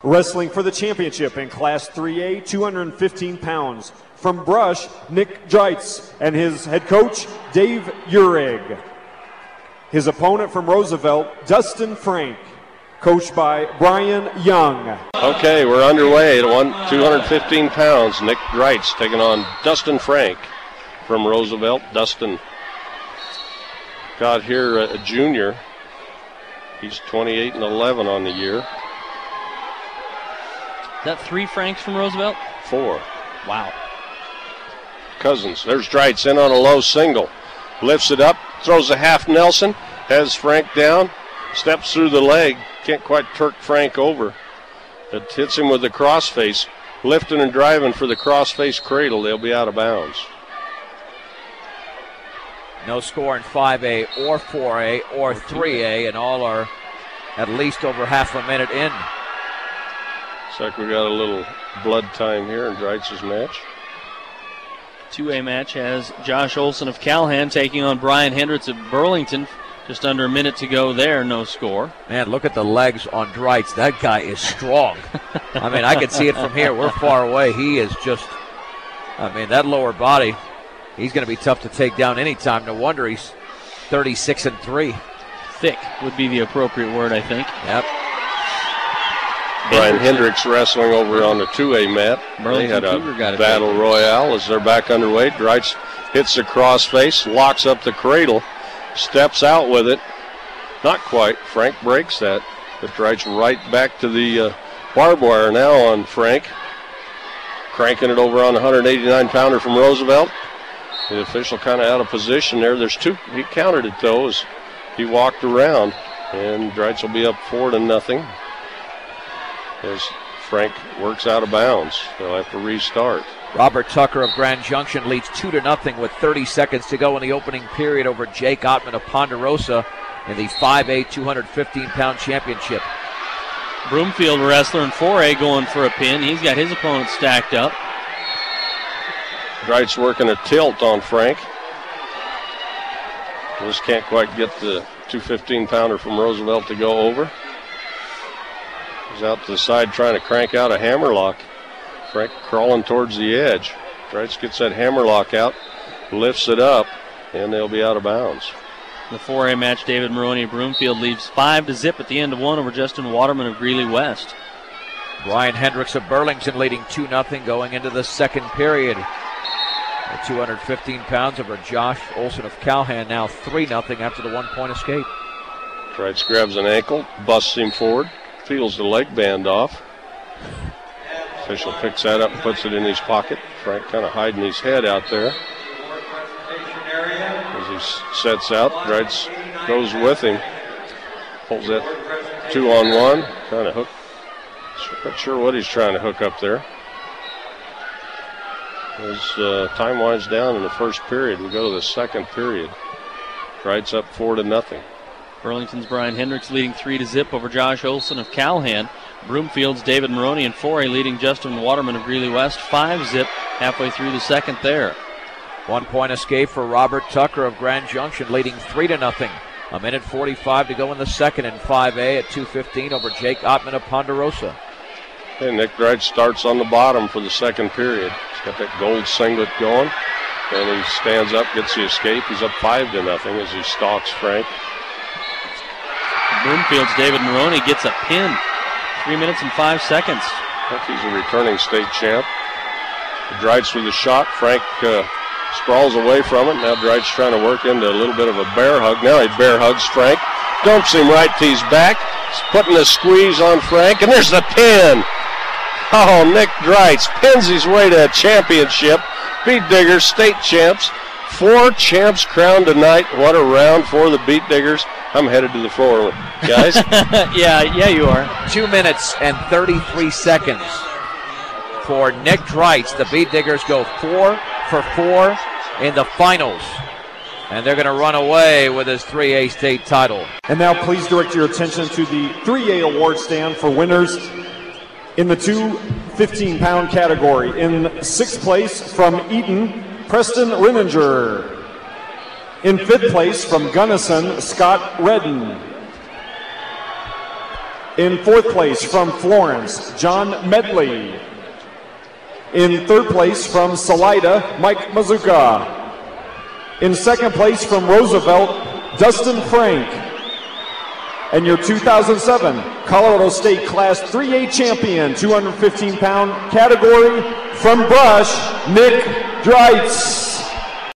Wrestling for the championship in Class 3A, 215 pounds. From Brush, Nick Dreitz and his head coach, Dave Urig. His opponent from Roosevelt, Dustin Frank, coached by Brian Young. Okay, we're underway at 215 pounds. Nick Dreitz taking on Dustin Frank from Roosevelt. Dustin got here a junior. He's 28-11 on the year. That 3 Franks from Roosevelt? 4. Wow. Cousins. There's Dreitz in on a low single. Lifts it up, throws a half Nelson, has Frank down, steps through the leg. Can't quite turk Frank over. It hits him with the crossface. Lifting and driving for the crossface cradle. They'll be out of bounds. No score in 5A or 4A or 3A, and all are at least over half a minute in. Looks like we got a little blood time here in Dreitz's match. 2A match has Josh Olson of Calhan taking on Brian Hendricks of Burlington. Just under a minute to go there, no score. Man, look at the legs on Dreitz. That guy is strong. I mean, I can see it from here. We're far away. He is just, I mean, that lower body, he's going to be tough to take down anytime. No wonder he's 36-3. Thick would be the appropriate word, I think. Yep. Brian Hendricks wrestling over on the 2A mat. They had a battle royale as they're back underway. Dreitz hits the crossface, locks up the cradle, steps out with it. Not quite. Frank breaks that. But Dreitz right back to the barbed wire now on Frank. Cranking it over on the 189-pounder from Roosevelt. The official kind of out of position there. There's 2. He countered it, though, as he walked around. And Dreitz will be up 4-0. As Frank works out of bounds. They'll have to restart. Robert Tucker of Grand Junction leads 2-0 with 30 seconds to go in the opening period over Jake Ottman of Ponderosa in the 5A 215-pound championship. Broomfield wrestler in 4A going for a pin. He's got his opponent stacked up. Dreitz working a tilt on Frank. Just can't quite get the 215-pounder from Roosevelt to go over. He's out to the side trying to crank out a hammerlock. Frank crawling towards the edge. Dreitz gets that hammerlock out, lifts it up, and they'll be out of bounds. The 4A match, David Maroney of Broomfield leaves 5-0 at the end of 1 over Justin Waterman of Greeley West. Brian Hendricks of Burlington leading 2-0 going into the second period. At 215 pounds over Josh Olson of Calhan, now 3-0 after the 1-point escape. Dreitz grabs an ankle, busts him forward. Feels the leg band off. Official picks that up and puts it in his pocket. Frank kind of hiding his head out there. As he sets out, Dreitz goes with him. Holds that 2-on-1. Trying to hook. Not sure what he's trying to hook up there. As time winds down in the first period, we go to the second period. Dreitz up 4-0. Burlington's Brian Hendricks leading 3-0 over Josh Olson of Calhan. Broomfield's David Maroney in 4A leading Justin Waterman of Greeley West 5-0 halfway through the second there. 1-point escape for Robert Tucker of Grand Junction leading 3-0. A minute 45 to go in the second in 5A at 2:15 over Jake Ottman of Ponderosa. And Nick Dreitz starts on the bottom for the second period. He's got that gold singlet going. And he stands up, gets the escape. He's up 5-0 as he stalks Frank. Broomfield's David Maroney gets a pin. 3 minutes and 5 seconds. I think he's a returning state champ. Dreitz with a shot. Frank sprawls away from it. Now Dreitz trying to work into a little bit of a bear hug. Now he bear hugs Frank. Dumps him right to his back. He's putting a squeeze on Frank. And there's the pin. Oh, Nick Dreitz pins his way to a championship. Beat Diggers, state champs. 4 champs crowned tonight. What a round for the Beat Diggers. I'm headed to the floor, guys. yeah, you are. 2 minutes and 33 seconds for Nick Dreitz. The Beat Diggers go 4 for 4 in the finals. And they're going to run away with his 3A state title. And now please direct your attention to the 3A award stand for winners in the 215-pound category. In 6th place from Eaton, Preston Renninger. In 5th place from Gunnison, Scott Redden. In fourth place from Florence, John Medley. In third place from Salida, Mike Mazuka. In second place from Roosevelt, Dustin Frank. And your 2007 Colorado State Class 3A champion, 215-pound category from Brush, Nick Dreitz.